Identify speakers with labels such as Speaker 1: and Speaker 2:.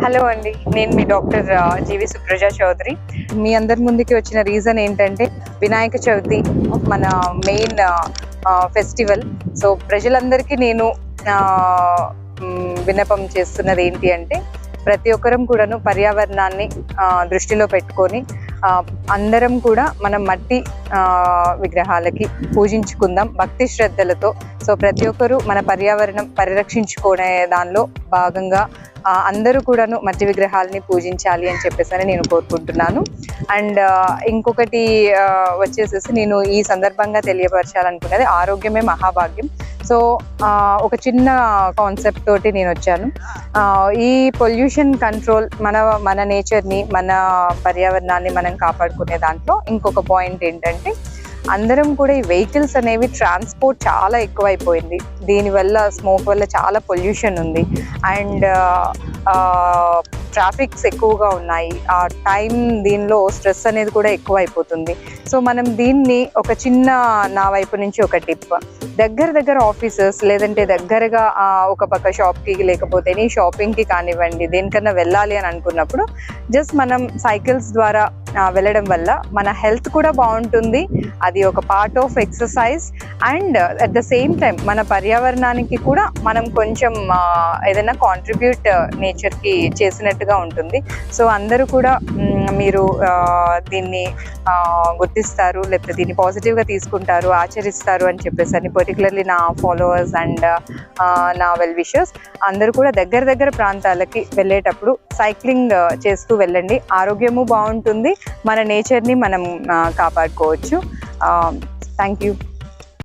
Speaker 1: Hello అండి, నేను మీ doctor జీవి సుప్రజ చౌదరి. మీ అందరి ముందుకి వచ్చిన రీజన్ ఏంటంటే వినాయక చవితి మన మెయిన్ ఫెస్టివల్. సో ప్రజలందరికీ నేను విన్నపం చేస్తున్నది ఏంటి అంటే ప్రతి ఒక్కరం కూడాను పర్యావరణాన్ని దృష్టిలో పెట్టుకొని అందరం కూడా మనం మట్టి విగ్రహాలకి పూజించుకుందాం భక్తి శ్రద్ధలతో. సో ప్రతి ఒక్కరు మన పర్యావరణం పరిరక్షించుకునే దానిలో భాగంగా అందరూ కూడాను మట్టి విగ్రహాలని పూజించాలి అని చెప్పేసి నేను కోరుకుంటున్నాను. అండ్ ఇంకొకటి వచ్చేసేసి నేను ఈ సందర్భంగా తెలియపరచాలనుకున్నది ఆరోగ్యమే మహాభాగ్యం. సో ఒక చిన్న కాన్సెప్ట్ తోటి నేను వచ్చాను. ఈ పొల్యూషన్ కంట్రోల్ మన నేచర్ని మన పర్యావరణాన్ని మనం కాపాడుకునే దాంట్లో ఇంకొక పాయింట్ ఏంటంటే అందరం కూడా ఈ వెహికల్స్ అనేవి ట్రాన్స్పోర్ట్ చాలా ఎక్కువైపోయింది. దీనివల్ల స్మోక్ వల్ల చాలా పొల్యూషన్ ఉంది అండ్ ట్రాఫిక్స్ ఎక్కువగా ఉన్నాయి. ఆ టైం దీనిలో స్ట్రెస్ అనేది కూడా ఎక్కువ అయిపోతుంది. సో మనం దీన్ని ఒక చిన్న నా వైపు నుంచి ఒక టిప్, దగ్గర ఆఫీసెస్ లేదంటే దగ్గరగా ఒక పక్క షాప్కి లేకపోతే ఎనీ షాపింగ్కి కానివ్వండి దేనికన్నా వెళ్ళాలి అని అనుకున్నప్పుడు జస్ట్ మనం సైకిల్స్ ద్వారా వెళ్ళడం వల్ల మన హెల్త్ కూడా బాగుంటుంది. అది ఒక part of exercise and at the same time మన పర్యావరణానికి కూడా మనం కొంచెం ఏదైనా కాంట్రిబ్యూట్ నేచర్కి చేసినట్టుగా ఉంటుంది. సో అందరూ కూడా మీరు దీన్ని గుర్తిస్తారు లేకపోతే దీన్ని పాజిటివ్గా తీసుకుంటారు, ఆచరిస్తారు అని చెప్పేసి అని పర్టికులర్లీ నా ఫాలోవర్స్ అండ్ నా వెల్ విషర్స్ అందరూ కూడా దగ్గర ప్రాంతాలకి వెళ్ళేటప్పుడు సైక్లింగ్ చేస్తూ వెళ్ళండి. ఆరోగ్యము బాగుంటుంది, మన నేచర్ని మనం కాపాడుకోవచ్చు. Thank you.